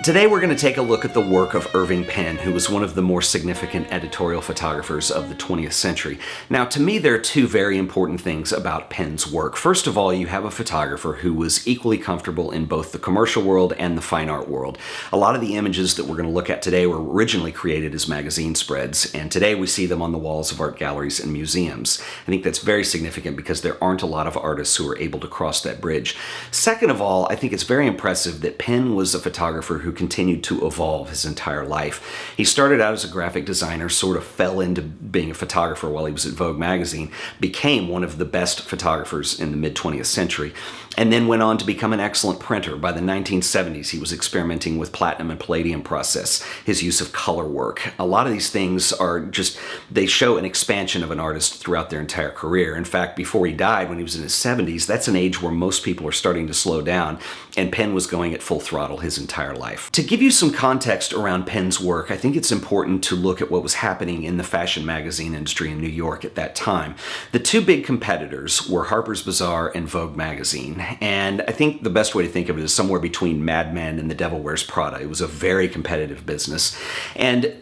Today we're going to take a look at the work of Irving Penn, who was one of the more significant editorial photographers of the 20th century. Now, to me, there are two very important things about Penn's work. First of all, you have a photographer who was equally comfortable in both the commercial world and the fine art world. A lot of the images that we're going to look at today were originally created as magazine spreads, and today we see them on the walls of art galleries and museums. I think that's very significant because there aren't a lot of artists who are able to cross that bridge. Second of all, I think it's very impressive that Penn was a photographer who continued to evolve his entire life. He started out as a graphic designer, sort of fell into being a photographer while he was at Vogue magazine, became one of the best photographers in the mid-20th century, and then went on to become an excellent printer. By the 1970s, he was experimenting with platinum and palladium process, his use of color work. A lot of these things are just, they show an expansion of an artist throughout their entire career. In fact, before he died, when he was in his 70s, that's an age where most people are starting to slow down, and Penn was going at full throttle his entire life. To give you some context around Penn's work, I think it's important to look at what was happening in the fashion magazine industry in New York at that time. The two big competitors were Harper's Bazaar and Vogue magazine, and I think the best way to think of it is somewhere between Mad Men and The Devil Wears Prada. It was a very competitive business, and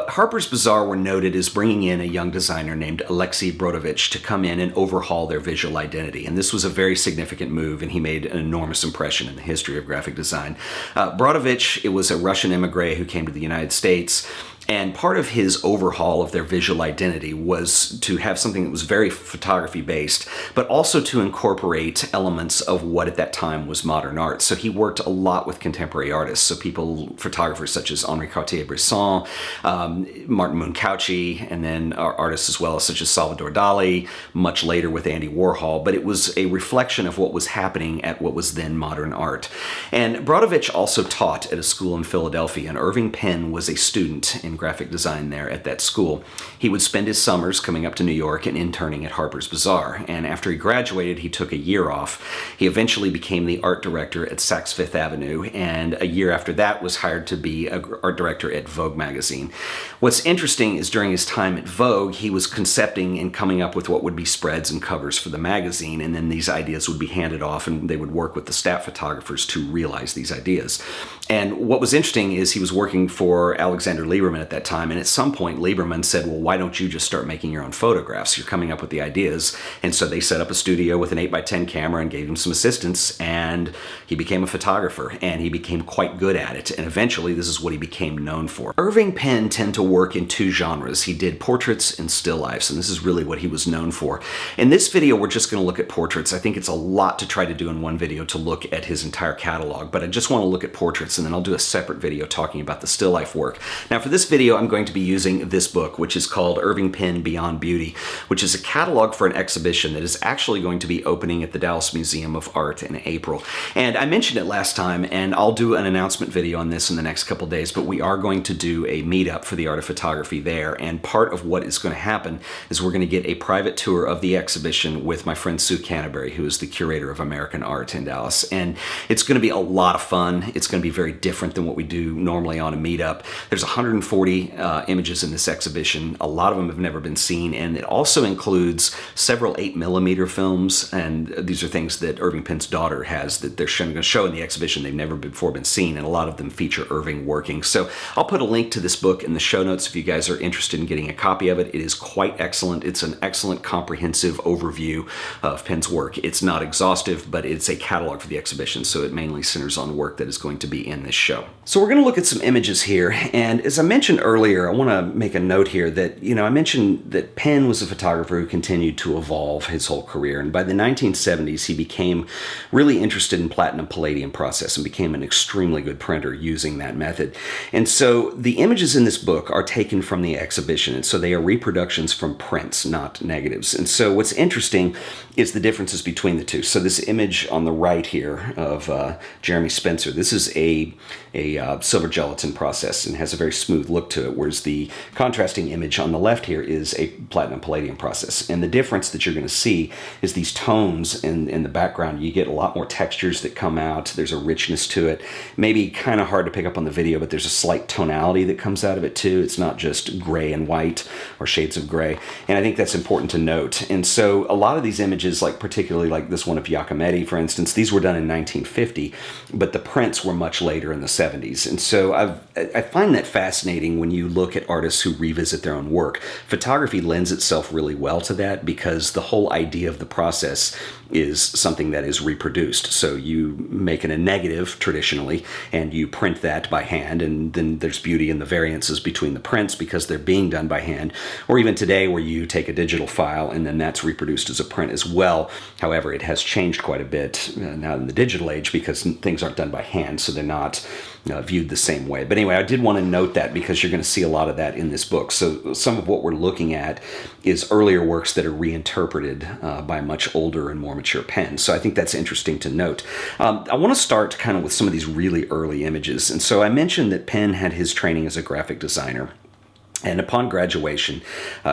Harper's Bazaar were noted as bringing in a young designer named Alexei Brodovich to come in and overhaul their visual identity, and this was a very significant move, and he made an enormous impression in the history of graphic design. Brodovich, it was a Russian immigrant who came to the United States, and part of his overhaul of their visual identity was to have something that was very photography based, but also to incorporate elements of what at that time was modern art. So he worked a lot with contemporary artists. So photographers such as HENRI CARTIER-BRESSON, Martin Munchauchi, and then artists as well such as Salvador Dali, much later with Andy Warhol. But it was a reflection of what was happening at what was then modern art. And Brodovich also taught at a school in Philadelphia, and Irving Penn was a student in graphic design there at that school. He would spend his summers coming up to New York and interning at Harper's Bazaar, and after he graduated, he took a year off. He eventually became the art director at Saks Fifth Avenue, and a year after that was hired to be an art director at Vogue magazine. What's interesting is during his time at Vogue, he was concepting and coming up with what would be spreads and covers for the magazine, and then these ideas would be handed off, and they would work with the staff photographers to realize these ideas. And what was interesting is he was working for Alexander Lieberman at that time, and at some point Lieberman said, well, why don't you just start making your own photographs? You're coming up with the ideas. And so they set up a studio with an 8x10 camera and gave him some assistance, and he became a photographer, and he became quite good at it, and eventually this is what he became known for. Irving Penn tended to work in two genres. He did portraits and still lifes, and this is really what he was known for. In this video, we're just going to look at portraits. I think it's a lot to try to do in one video to look at his entire catalog, but I just want to look at portraits, and then I'll do a separate video talking about the still life work. Now, for this video, I'm going to be using this book, which is called Irving Penn Beyond Beauty, which is a catalog for an exhibition that is actually going to be opening at the Dallas Museum of Art in April. And I mentioned it last time, and I'll do an announcement video on this in the next couple days, but we are going to do a meetup for the art of photography there, and part of what is going to happen is we're going to get a private tour of the exhibition with my friend Sue Canterbury, who is the curator of American art in Dallas, and it's going to be a lot of fun. It's going to be very different than what we do normally on a meetup. There's 140 images in this exhibition. A lot of them have never been seen, and it also includes several 8mm films, and these are things that Irving Penn's daughter has that they're going to show in the exhibition. They've never before been seen, and a lot of them feature Irving working. So I'll put a link to this book in the show notes if you guys are interested in getting a copy of it. It is quite excellent. It's an excellent comprehensive overview of Penn's work. It's not exhaustive, but it's a catalog for the exhibition, so it mainly centers on work that is going to be in this show. So we're going to look at some images here, and as I mentioned earlier, I want to make a note here that, I mentioned that Penn was a photographer who continued to evolve his whole career, and by the 1970s he became really interested in platinum palladium process and became an extremely good printer using that method. And so the images in this book are taken from the exhibition, and so they are reproductions from prints, not negatives. And so what's interesting is the differences between the two. So this image on the right here of Jeremy Spencer, this is a silver gelatin process and has a very smooth look look to it, whereas the contrasting image on the left here is a platinum-palladium process. And the difference that you're going to see is these tones in the background. You get a lot more textures that come out. There's a richness to it. Maybe kind of hard to pick up on the video, but there's a slight tonality that comes out of it too. It's not just gray and white or shades of gray. And I think that's important to note. And so a lot of these images, like particularly like this one of Giacometti, for instance, these were done in 1950, but the prints were much later in the 70s. And so I find that fascinating when you look at artists who revisit their own work. Photography lends itself really well to that because the whole idea of the process is something that is reproduced. So you make it a negative traditionally, and you print that by hand, and then there's beauty in the variances between the prints because they're being done by hand, or even today where you take a digital file and then that's reproduced as a print as well. However, it has changed quite a bit now in the digital age because things aren't done by hand, so they're not viewed the same way. But anyway, I did want to note that because you're going to see a lot of that in this book. So some of what we're looking at is earlier works that are reinterpreted by much older and more mature pens. So I think that's interesting to note. I want to start kind of with some of these really early images. And so I mentioned that Penn had his training as a graphic designer. And upon graduation,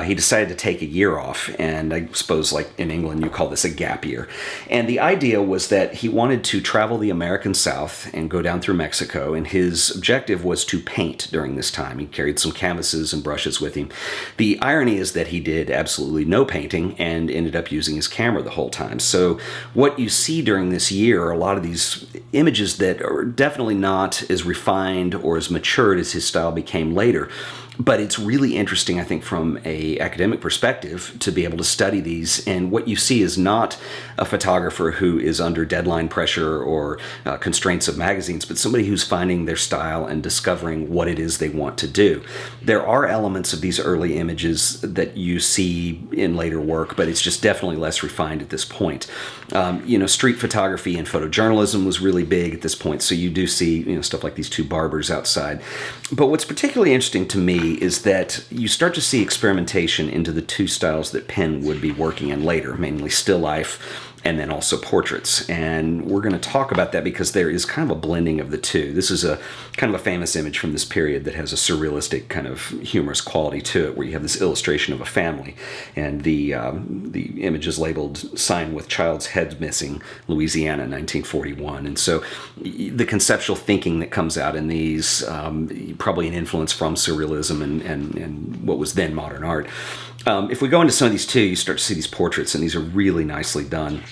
he decided to take a year off, and I suppose like in England you call this a gap year. And the idea was that he wanted to travel the American South and go down through Mexico, and his objective was to paint during this time. He carried some canvases and brushes with him. The irony is that he did absolutely no painting and ended up using his camera the whole time. So what you see during this year are a lot of these images that are definitely not as refined or as matured as his style became later. But it's really interesting, I think, from an academic perspective to be able to study these. And what you see is not a photographer who is under deadline pressure or constraints of magazines, but somebody who's finding their style and discovering what it is they want to do. There are elements of these early images that you see in later work, but it's just definitely less refined at this point. Street photography and photojournalism was really big at this point, so you do see stuff like these two barbers outside. But what's particularly interesting to me is that you start to see experimentation into the two styles that Penn would be working in later, mainly still life and then also portraits. And we're going to talk about that because there is kind of a blending of the two. This is a kind of a famous image from this period that has a surrealistic kind of humorous quality to it, where you have this illustration of a family, and the image is labeled "Sign with Child's Head Missing, Louisiana, 1941." And so the conceptual thinking that comes out in these, probably an influence from surrealism and what was then modern art. If we go into some of these too, you start to see these portraits, and these are really nicely done.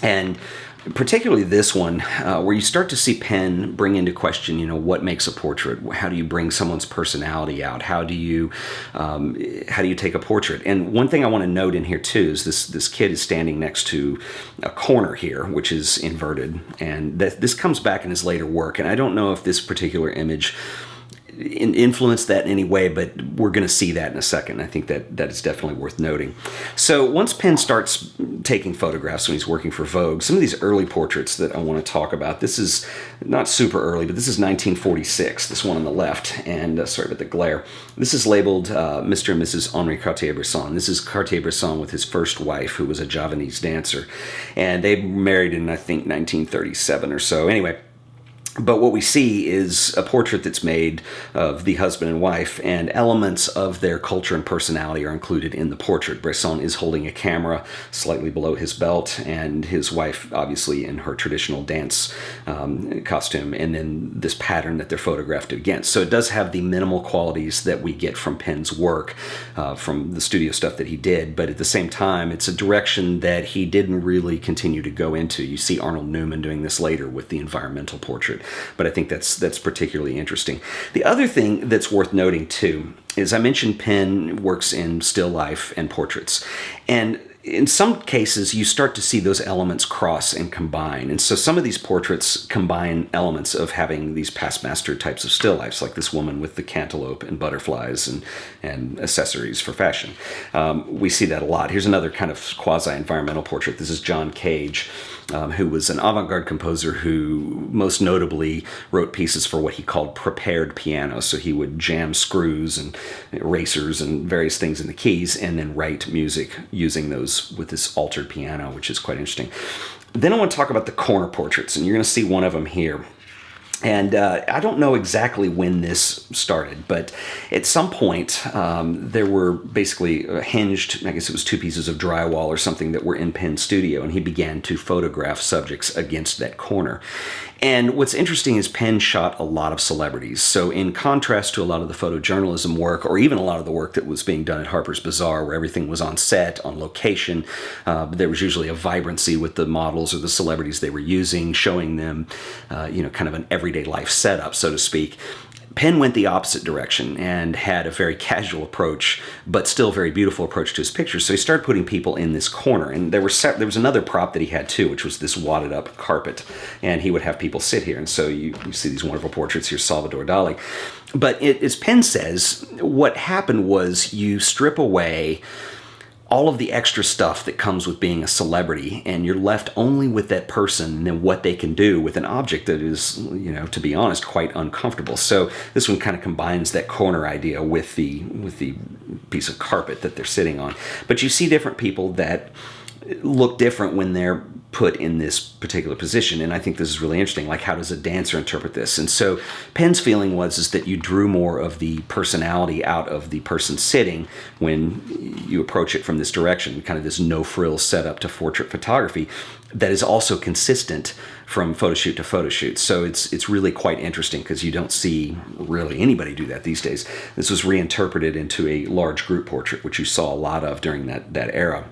And particularly this one, where you start to see Penn bring into question, what makes a portrait? How do you bring someone's personality out? How do you take a portrait? And one thing I want to note in here too is this kid is standing next to a corner here, which is inverted, and this comes back in his later work. And I don't know if this particular image influence that in any way, but we're going to see that in a second. I think that is definitely worth noting. So once Penn starts taking photographs when he's working for Vogue, some of these early portraits that I want to talk about, this is not super early, but this is 1946, this one on the left, and sorry about the glare. This is labeled Mr. and Mrs. Henri Cartier-Bresson. This is Cartier-Bresson with his first wife, who was a Javanese dancer, and they married in, I think, 1937 or so. Anyway, but what we see is a portrait that's made of the husband and wife, and elements of their culture and personality are included in the portrait. Bresson is holding a camera slightly below his belt, and his wife obviously in her traditional dance costume, and then this pattern that they're photographed against. So it does have the minimal qualities that we get from Penn's work, from the studio stuff that he did, but at the same time, it's a direction that he didn't really continue to go into. You see Arnold Newman doing this later with the environmental portrait. But I think that's particularly interesting. The other thing that's worth noting too is I mentioned Penn works in still life and portraits, and in some cases you start to see those elements cross and combine. And so some of these portraits combine elements of having these past master types of still lifes, like this woman with the cantaloupe and butterflies and accessories for fashion. We see that a lot. Here's another kind of quasi-environmental portrait. This is John Cage, who was an avant-garde composer who most notably wrote pieces for what he called prepared piano. So he would jam screws and erasers and various things in the keys and then write music using those with this altered piano, which is quite interesting. Then I want to talk about the corner portraits, and you're going to see one of them here. And I don't know exactly when this started, but at some point there were basically hinged, I guess it was 2 pieces of drywall or something that were in Penn's studio, and he began to photograph subjects against that corner. And what's interesting is Penn shot a lot of celebrities. So in contrast to a lot of the photojournalism work, or even a lot of the work that was being done at Harper's Bazaar, where everything was on set, on location, there was usually a vibrancy with the models or the celebrities they were using, showing them, kind of an everyday life setup, so to speak. Penn went the opposite direction and had a very casual approach, but still very beautiful approach to his pictures. So he started putting people in this corner. And there was another prop that he had too, which was this wadded up carpet. And he would have people sit here. And so you see these wonderful portraits here, Salvador Dali. But as Penn says, what happened was you strip away all of the extra stuff that comes with being a celebrity, and you're left only with that person and then what they can do with an object that is, to be honest, quite uncomfortable. So this one kind of combines that corner idea with the piece of carpet that they're sitting on. But you see different people that look different when they're put in this particular position, and I think this is really interesting. Like, how does a dancer interpret this? And so Penn's feeling was that you drew more of the personality out of the person sitting when you approach it from this direction, kind of this no-frills setup to portrait photography that is also consistent from photo shoot to photo shoot. So it's really quite interesting because you don't see really anybody do that these days. This was reinterpreted into a large group portrait, which you saw a lot of during that era.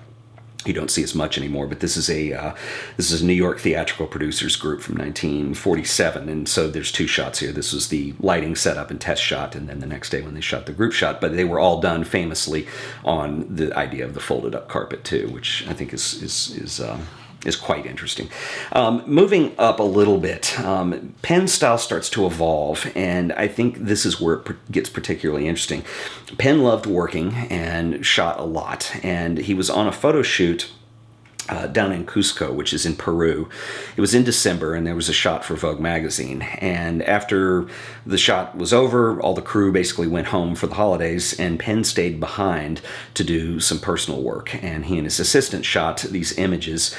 You don't see as much anymore, but this is a New York theatrical producers group from 1947, and so there's 2 shots here. This was the lighting setup and test shot, and then the next day when they shot the group shot. But they were all done famously on the idea of the folded up carpet too, which I think is quite interesting. Moving up a little bit, Penn's style starts to evolve, and I think this is where it gets particularly interesting. Penn loved working and shot a lot, and he was on a photo shoot down in Cusco, which is in Peru. It was in December, and there was a shot for Vogue magazine. And after the shot was over, all the crew basically went home for the holidays, and Penn stayed behind to do some personal work. And he and his assistant shot these images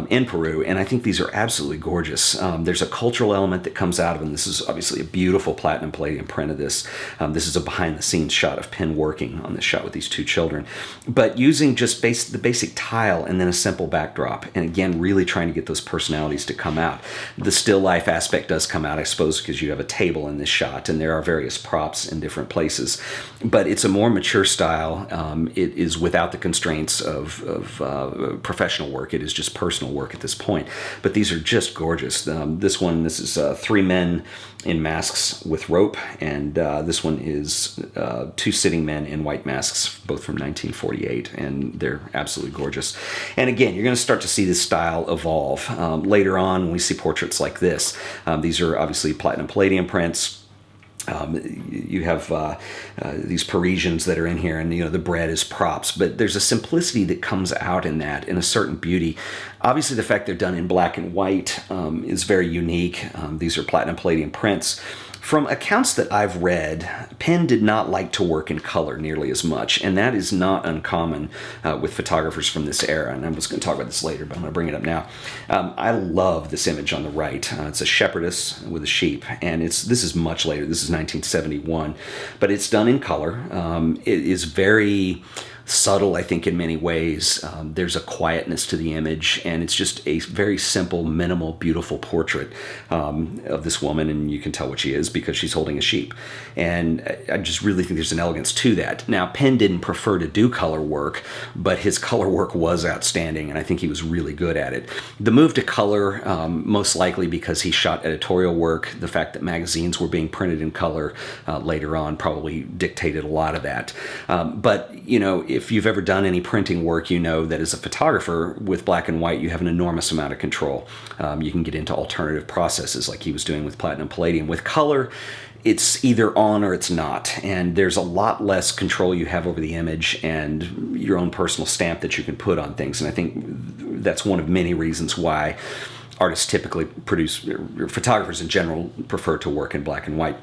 in Peru, and I think these are absolutely gorgeous. There's a cultural element that comes out of them. This is obviously a beautiful platinum palladium print of this. This is a behind-the-scenes shot of Penn working on this shot with these 2 children. But using just the basic tile and then a simple backdrop, and again really trying to get those personalities to come out. The still life aspect does come out, I suppose, because you have a table in this shot and there are various props in different places, but it's a more mature style. It is without the constraints of professional work. It is just personal work at this point, but these are just gorgeous. This is 3 men in masks with rope, and this one is 2 sitting men in white masks, both from 1948, and they're absolutely gorgeous. And again, you're going to start to see this style evolve. Later on, when we see portraits like this, these are obviously platinum palladium prints. You have these Parisians that are in here, and the bread is props, but there's a simplicity that comes out in that, and a certain beauty. Obviously, the fact they're done in black and white is very unique. These are platinum palladium prints. From accounts that I've read, Penn did not like to work in color nearly as much, and that is not uncommon with photographers from this era, and I was going to talk about this later, but I'm going to bring it up now. I love this image on the right. It's a shepherdess with a sheep, and this is much later. This is 1971, but it's done in color. It is very subtle, I think, in many ways. There's a quietness to the image, and it's just a very simple, minimal, beautiful portrait of this woman, and you can tell what she is because she's holding a sheep. And I just really think there's an elegance to that. Now, Penn didn't prefer to do color work, but his color work was outstanding, and I think he was really good at it. The move to color, most likely because he shot editorial work, the fact that magazines were being printed in color later on probably dictated a lot of that. But, if you've ever done any printing work, you know that as a photographer with black and white, you have an enormous amount of control. You can get into alternative processes like he was doing with platinum palladium. With color, it's either on or it's not, and there's a lot less control you have over the image and your own personal stamp that you can put on things, and I think that's one of many reasons why artists typically photographers in general prefer to work in black and white.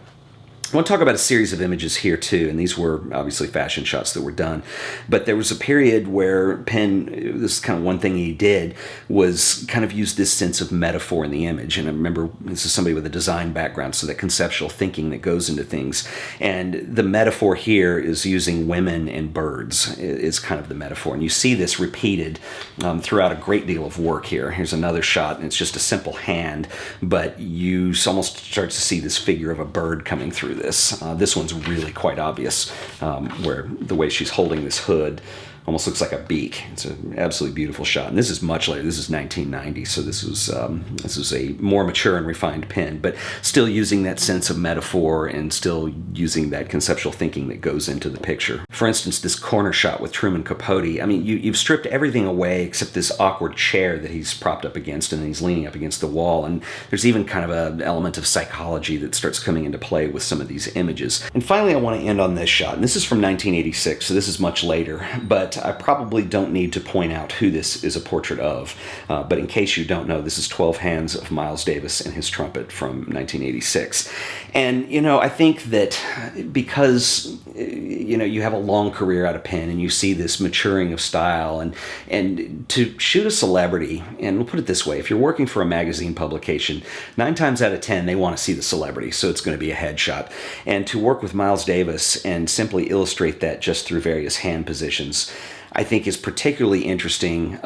I want to talk about a series of images here too, and these were obviously fashion shots that were done. But there was a period where Penn, this is kind of one thing he did, was kind of use this sense of metaphor in the image. And I remember this is somebody with a design background, so that conceptual thinking that goes into things. And the metaphor here is using women and birds is kind of the metaphor. And you see this repeated throughout a great deal of work here. Here's another shot, and it's just a simple hand, but you almost start to see this figure of a bird coming through this one's really quite obvious, where the way she's holding this hood almost looks like a beak. It's an absolutely beautiful shot. And this is much later. This is 1990, so this was a more mature and refined Penn, but still using that sense of metaphor and still using that conceptual thinking that goes into the picture. For instance, this corner shot with Truman Capote, I mean, you've stripped everything away except this awkward chair that he's propped up against, and he's leaning up against the wall, and there's even kind of an element of psychology that starts coming into play with some of these images. And finally, I want to end on this shot, and this is from 1986, so this is much later, but I probably don't need to point out who this is a portrait of, but in case you don't know, this is 12 Hands of Miles Davis and His Trumpet from 1986. And, you know, I think that because, you know, you have a long career out of Penn and you see this maturing of style, and to shoot a celebrity, and we'll put it this way, if you're working for a magazine publication, 9 times out of 10, they want to see the celebrity, so it's going to be a headshot. And to work with Miles Davis and simply illustrate that just through various hand positions, I think is particularly interesting.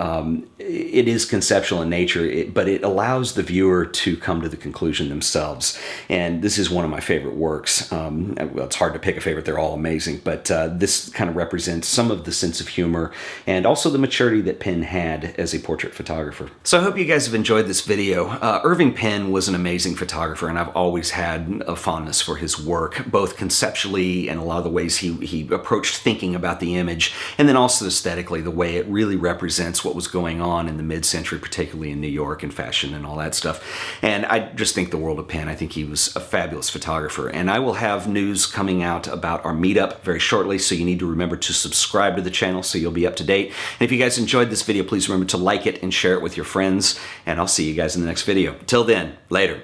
It is conceptual in nature, but it allows the viewer to come to the conclusion themselves. And this is one of my favorite works. Well, it's hard to pick a favorite. They're all amazing. But this kind of represents some of the sense of humor and also the maturity that Penn had as a portrait photographer. So I hope you guys have enjoyed this video. Irving Penn was an amazing photographer, and I've always had a fondness for his work, both conceptually and a lot of the ways he approached thinking about the image, and then also aesthetically, the way it really represents what was going on in the mid-century, particularly in New York and fashion and all that stuff. And I just think the world of Penn. I think he was a fabulous photographer. And I will have news coming out about our meetup very shortly, so you need to remember to subscribe to the channel so you'll be up to date. And if you guys enjoyed this video, please remember to like it and share it with your friends. And I'll see you guys in the next video. Till then, later.